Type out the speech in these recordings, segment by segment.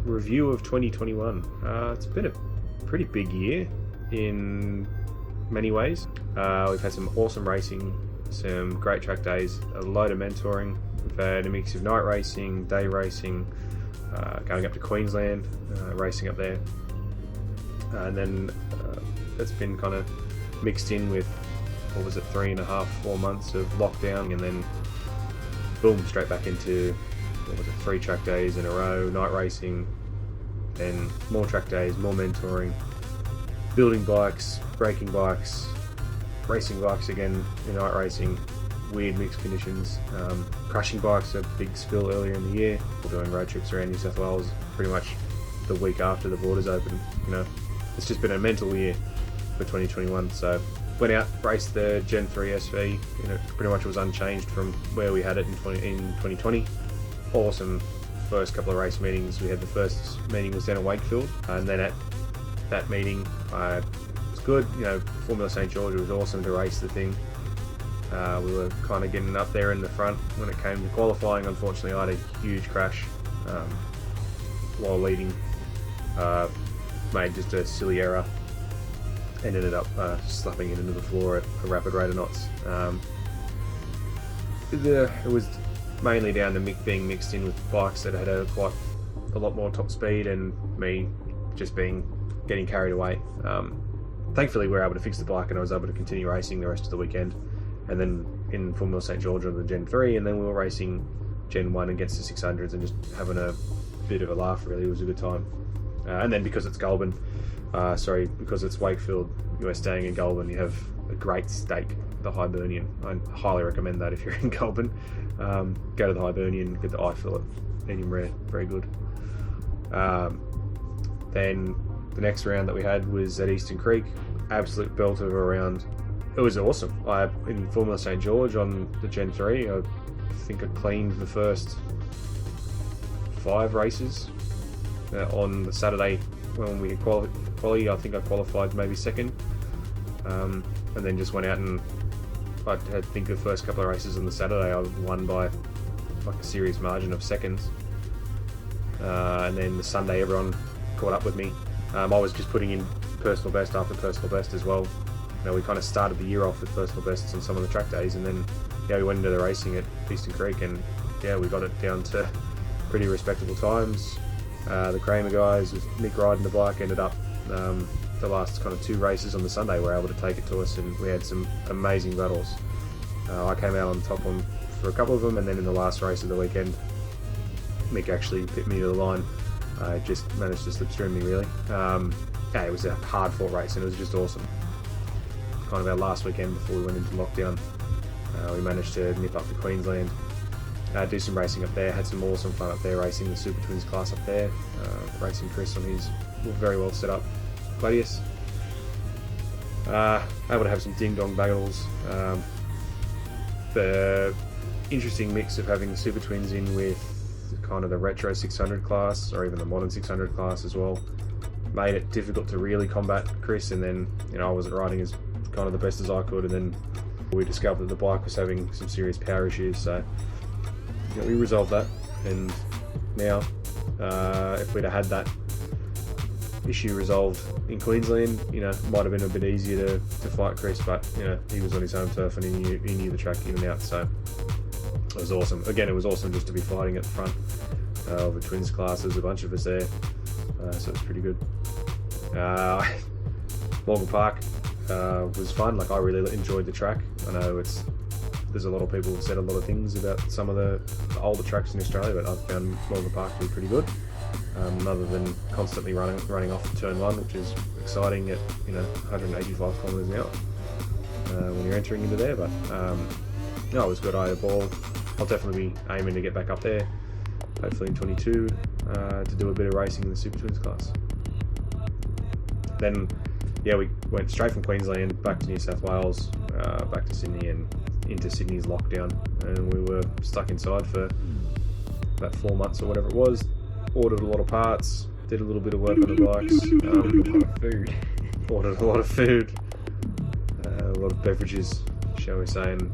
review of 2021. It's been a pretty big year in many ways. We've had some awesome racing, some great track days, a load of mentoring. We've had a mix of night racing, day racing, going up to Queensland, racing up there. And then it's been kind of mixed in with, 3.5, 4 months of lockdown, and then boom, straight back into 3 track days in a row, night racing, then more track days, more mentoring, building bikes, breaking bikes, racing bikes again in night racing, weird mixed conditions, crashing bikes, a big spill earlier in the year. We're doing road trips around New South Wales pretty much the week after the borders open. It's just been a mental year for 2021. So went out, raced the Gen 3 SV, pretty much was unchanged from where we had it in 2020. Awesome first couple of race meetings. We had the first meeting was down in Wakefield, and then at that meeting it was good. Formula St George, it was awesome to race the thing. We were kind of getting up there in the front when it came to qualifying. Unfortunately, I had a huge crash while leading. Made just a silly error and ended up slapping it into the floor at a rapid rate of knots. It was mainly down to being mixed in with bikes that had quite a lot more top speed, and me just getting carried away. Thankfully, we were able to fix the bike, and I was able to continue racing the rest of the weekend. And then in Formula St George on the Gen 3, and then we were racing Gen 1 against the 600s and just having a bit of a laugh. Really, it was a good time. And then because it's Goulburn, because it's Wakefield, you're staying in Goulburn, you have a great steak, the Hibernian. I highly recommend that if you're in Goulburn. Go to the Hibernian, get the eye fillet, medium rare, very good. Then the next round that we had was at Eastern Creek, absolute belter of a round. It was awesome. In Formula St George on the Gen 3, I think I cleaned the first 5 races. On the Saturday when we had quali, I think I qualified maybe second, and then just went out and I think the first couple of races on the Saturday I won by like a serious margin of seconds, and then the Sunday everyone caught up with me. I was just putting in personal best after personal best as well. We kind of started the year off with personal bests on some of the track days, and then we went into the racing at Eastern Creek, and we got it down to pretty respectable times. The Kramer guys, with Nick riding the bike, ended up the last kind of 2 races on the Sunday were able to take it to us, and we had some amazing battles. I came out on top for a couple of them, and then in the last race of the weekend, Mick actually hit me to the line. Just managed to slipstream me really. It was a hard fought race, and it was just awesome. Kind of our last weekend before we went into lockdown. We managed to nip up to Queensland, do some racing up there, had some awesome fun up there racing the Super Twins class up there, racing Chris on his very well set up Gladius. Able to have some ding dong battles. The interesting mix of having the Super Twins in with kind of the retro 600 class, or even the modern 600 class as well, made it difficult to really combat Chris. And then I wasn't riding as kind of the best as I could, and then we discovered that the bike was having some serious power issues, so we resolved that. And now if we'd have had that issue resolved in Queensland, it might have been a bit easier to fight Chris, but he was on his home turf and he knew the track in and out, so it was awesome. Again, it was awesome just to be fighting at the front of the Twins class. There's a bunch of us there, so it was pretty good. Morgan Park was fun. I really enjoyed the track. I know there's a lot of people who've said a lot of things about some of the older tracks in Australia, but I've found Morgan Park to be pretty good. Other than constantly running off turn 1, which is exciting at 185 kilometres an hour when you're entering into there. But it was good. I had a ball. I'll definitely be aiming to get back up there, hopefully in 22, to do a bit of racing in the Super Twins class. Then we went straight from Queensland back to New South Wales, back to Sydney, and into Sydney's lockdown, and we were stuck inside for about 4 months or whatever it was. Ordered a lot of parts, did a little bit of work on the bikes, ordered a lot of food, a lot of beverages, shall we say. And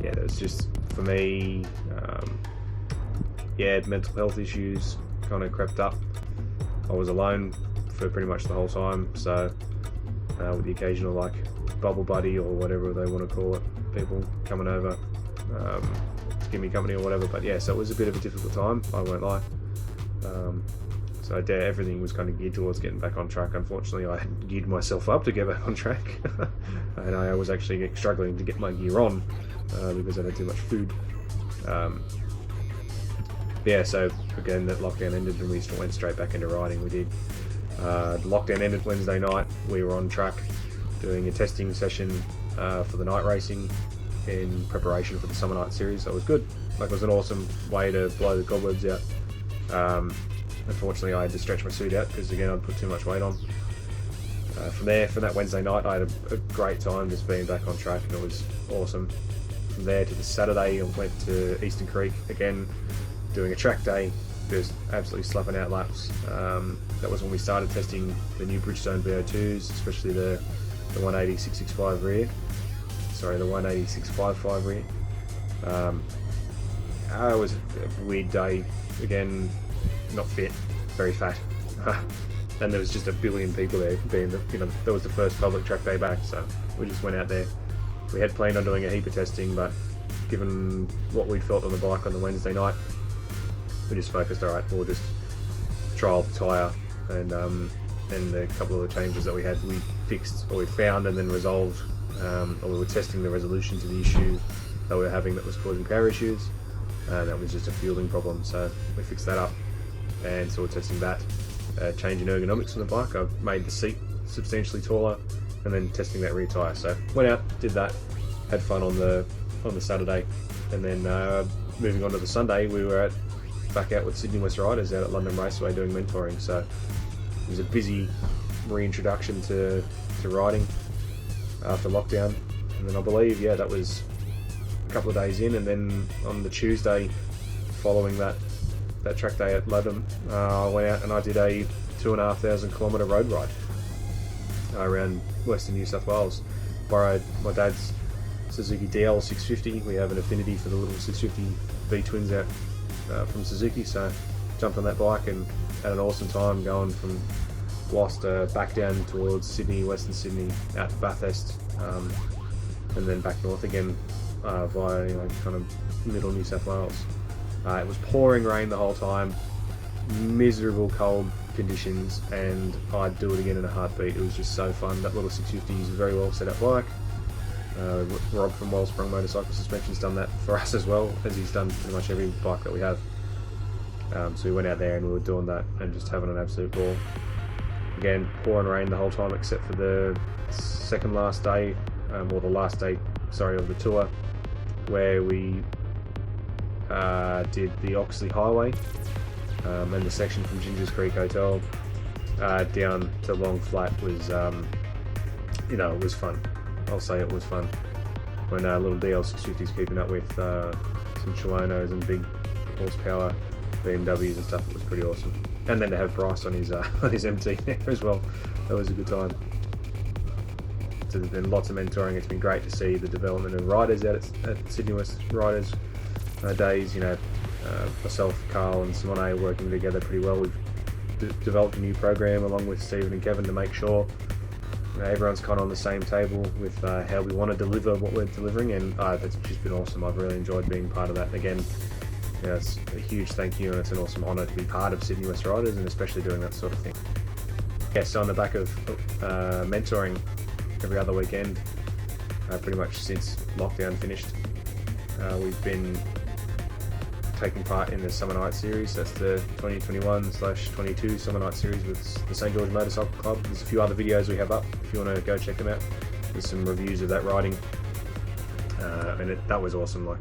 it was just, for me, mental health issues, kind of crept up. I was alone for pretty much the whole time, so with the occasional like bubble buddy or whatever they want to call it, people coming over to give me company or whatever. But yeah, so it was a bit of a difficult time, I won't lie. So everything was kind of geared towards getting back on track. Unfortunately, I had geared myself up to get back on track, and I was actually struggling to get my gear on because I had too much food. Yeah, so again, that lockdown ended and we just went straight back into riding. We did. The lockdown ended Wednesday night. We were on track doing a testing session for the night racing in preparation for the Summer Night Series. So it was good. Like, it was an awesome way to blow the cobwebs out. Unfortunately, I had to stretch my suit out because, again, I'd put too much weight on. From that Wednesday night, I had a great time just being back on track, and it was awesome. From there to the Saturday, I went to Eastern Creek again, doing a track day, just absolutely slapping out laps. That was when we started testing the new Bridgestone VO2s, especially the 180 665 rear. Sorry, the 180 655 rear. It was a weird day. Again, not fit, very fat. And there was just a billion people there, being that was the first public track day back, so we just went out there. We had planned on doing a heap of testing, but given what we'd felt on the bike on the Wednesday night, we just focused, alright, we'll just trial the tyre, and a couple of the changes that we had, we fixed, or we found and then resolved, or we were testing the resolution to the issue that we were having that was causing power issues, and that was just a fueling problem, so we fixed that up. And so we're testing that, changing ergonomics on the bike. I've made the seat substantially taller, and then testing that rear tyre. So went out, did that, had fun on the Saturday, and then moving on to the Sunday, we were back out with Sydney West Riders out at London Raceway doing mentoring. So it was a busy reintroduction to riding after lockdown, and then I believe that was a couple of days in, and then on the Tuesday following that track day at London, I went out and I did a 2,500 kilometre road ride around Western New South Wales. Borrowed my dad's Suzuki DL 650. We have an affinity for the little 650 V twins out from Suzuki, so jumped on that bike and had an awesome time going from Gloucester back down towards Sydney, Western Sydney, out to Bathurst, and then back north again via kind of middle New South Wales. It was pouring rain the whole time, miserable cold conditions, and I'd do it again in a heartbeat. It was just so fun. That little 650 is a very well set up bike. Rob from Wellsprung Motorcycle Suspension's done that for us as well, as he's done pretty much every bike that we have. So we went out there and we were doing that and just having an absolute ball. Again, pouring rain the whole time except for the second last day, or the last day, sorry, of the tour, where we did the Oxley Highway and the section from Gingers Creek Hotel down to Long Flat was, it was fun. I'll say it was fun. When little DL650's keeping up with some Chilonos and big horsepower BMWs and stuff, it was pretty awesome. And then to have Bryce on his MT there as well, that was a good time. So there's been lots of mentoring. It's been great to see the development of riders out at Sydney West Riders days. Myself, Carl and Simone working together pretty well. We've developed a new program along with Stephen and Kevin to make sure everyone's kind of on the same table with how we want to deliver what we're delivering, and that's just been awesome. I've really enjoyed being part of that. And again, it's a huge thank you, and it's an awesome honour to be part of Sydney West Riders, and especially doing that sort of thing. So on the back of mentoring every other weekend, pretty much since lockdown finished, we've been taking part in the Summer Night Series. That's the 2021/22 Summer Night Series with the St George Motorcycle Club. There's a few other videos we have up if you want to go check them out. There's some reviews of that riding, and that was awesome. Like,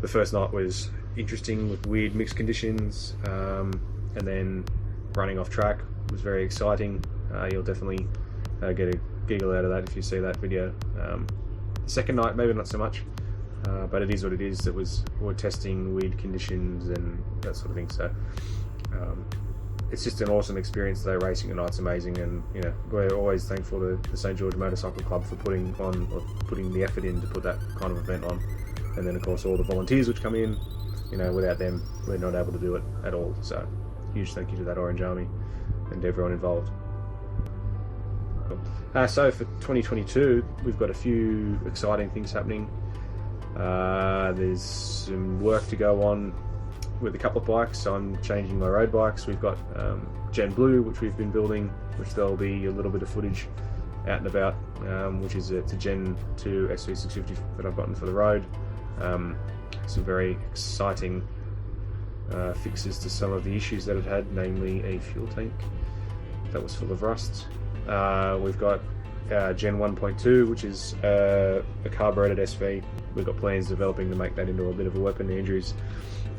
the first night was interesting with weird mixed conditions, and then running off track was very exciting. You'll definitely get a giggle out of that if you see that video. The second night, maybe not so much. But it is what it is. We're testing weird conditions and that sort of thing. So it's just an awesome experience today. Racing at night's amazing, and we're always thankful to the St George Motorcycle Club for putting the effort in to put that kind of event on. And then of course all the volunteers which come in. Without them we're not able to do it at all. So huge thank you to that Orange Army and everyone involved. So for 2022, we've got a few exciting things happening. There's some work to go on with a couple of bikes. I'm changing my road bikes. We've got Gen Blue, which we've been building, which there'll be a little bit of footage out and about, which is it's a Gen 2 SV650 that I've gotten for the road. Some very exciting fixes to some of the issues that it had, namely a fuel tank that was full of rust. We've got Gen 1.2, which is a carbureted SV. We've got plans developing to make that into a bit of a weapon. Andrew's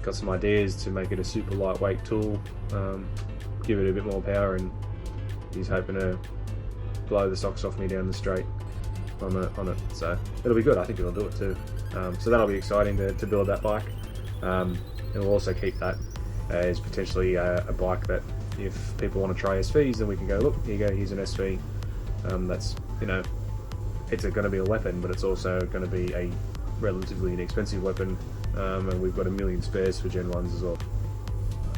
got some ideas to make it a super lightweight tool, give it a bit more power, and he's hoping to blow the socks off me down the straight on it. So it'll be good. I think it'll do it too. So that'll be exciting to build that bike. And we'll also keep that as potentially a bike that if people want to try SVs, then we can go, look, here you go, here's an SV. That's, you know, it's going to be a weapon, but it's also going to be a relatively inexpensive weapon. And we've got a million spares for Gen 1s as well.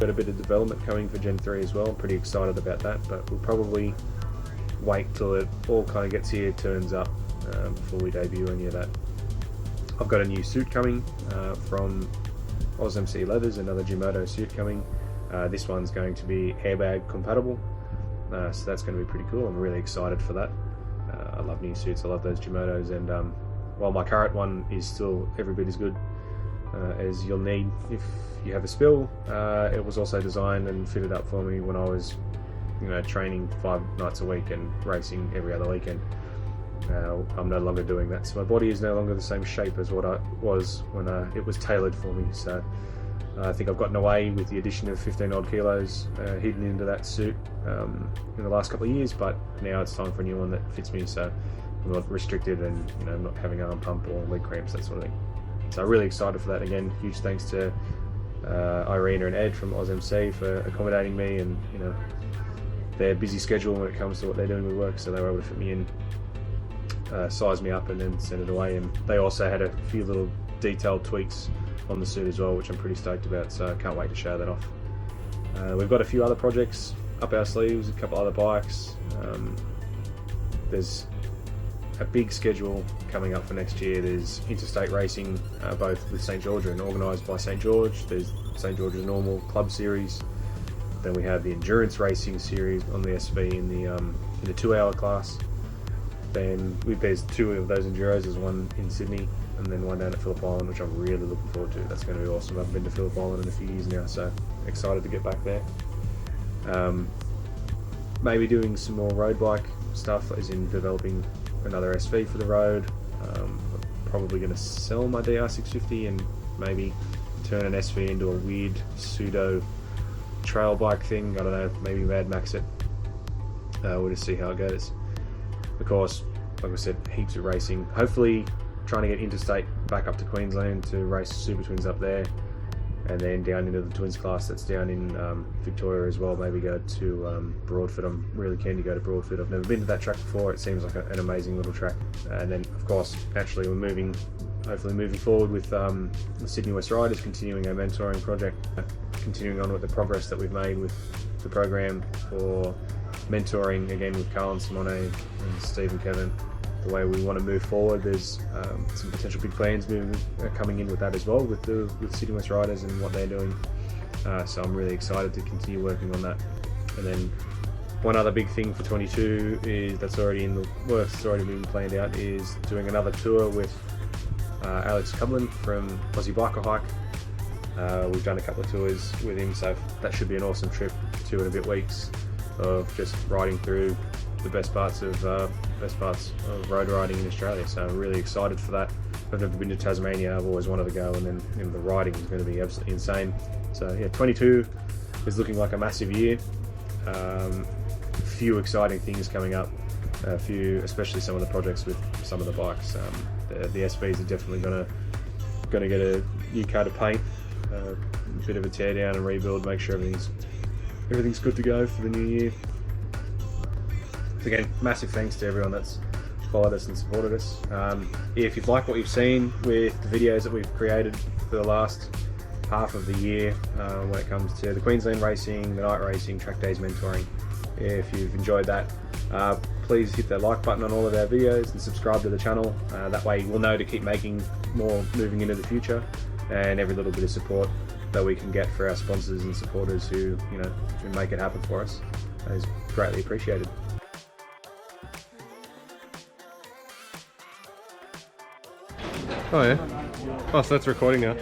Got a bit of development coming for Gen 3 as well. I'm pretty excited about that, but we'll probably wait till it all kind of gets here, turns up, before we debut any of that. I've got a new suit coming from OzMC Leathers, another Gimoto suit coming. This one's going to be airbag compatible, so that's going to be pretty cool. I'm really excited for that. I love new suits, I love those Gimotos, and while my current one is still every bit as good as you'll need if you have a spill, it was also designed and fitted up for me when I was, you know, training 5 nights a week and racing every other weekend. I'm no longer doing that, so my body is no longer the same shape as what I was when it was tailored for me. So I think I've gotten away with the addition of 15 odd kilos hidden into that suit in the last couple of years, but now it's time for a new one that fits me, so I'm not restricted and, you know, I'm not having arm pump or leg cramps, that sort of thing. So I'm really excited for that. Again, huge thanks to Irina and Ed from OzMC for accommodating me, and, you know, their busy schedule when it comes to what they're doing with work, so they were able to fit me in, size me up, and then send it away. And they also had a few little detailed tweaks on the suit as well, which I'm pretty stoked about, so I can't wait to show that off. We've got a few other projects up our sleeves, a couple other bikes. There's a big schedule coming up for next year. There's interstate racing, both with St George and organised by St George. There's St George's normal club series. Then we have the endurance racing series on the SV in the 2-hour class. Then there's 2 of those enduros. There's one in Sydney and then one down at Phillip Island, which I'm really looking forward to. That's going to be awesome. I haven't been to Phillip Island in a few years now, so excited to get back there. Maybe doing some more road bike stuff, as in developing another SV for the road. I'm probably going to sell my DR650 and maybe turn an SV into a weird pseudo trail bike thing. I don't know, maybe Mad Max it. We'll just see how it goes. Of course, like I said, heaps of racing. Hopefully trying to get interstate back up to Queensland to race Super Twins up there, and then down into the Twins class that's down in Victoria as well. Maybe go to Broadford. I'm really keen to go to Broadford. I've never been to that track before. It seems like an amazing little track. And then, of course, naturally we're hopefully moving forward with the Sydney West Riders, continuing our mentoring project, continuing on with the progress that we've made with the program for mentoring, again with Carl and Simone and Steve and Kevin. The way we want to move forward, there's some potential big plans coming in with that as well, with Sydney West Riders and what they're doing. So I'm really excited to continue working on that. And then one other big thing for 22 is that's already in the works, it's already been planned out, is doing another tour with Alex Cublin from Aussie Biker Hike. We've done a couple of tours with him, so that should be an awesome trip, 2 and a bit weeks of just riding through the best parts of road riding in Australia. So I'm really excited for that. I've never been to Tasmania, I've always wanted to go, and then the riding is going to be absolutely insane. So yeah, 22 is looking like a massive year. Few exciting things coming up, especially some of the projects with some of the bikes. The SVs are definitely going to get a new coat of paint, a bit of a tear down and rebuild, make sure everything's good to go for the new year. So again, massive thanks to everyone that's followed us and supported us. If you've liked what you've seen with the videos that we've created for the last half of the year when it comes to the Queensland racing, the night racing, track days mentoring. If you've enjoyed that, please hit the like button on all of our videos and subscribe to the channel. That way we'll know to keep making more moving into the future, and every little bit of support that we can get for our sponsors and supporters who make it happen for us is greatly appreciated. Oh yeah. Oh, so that's recording now.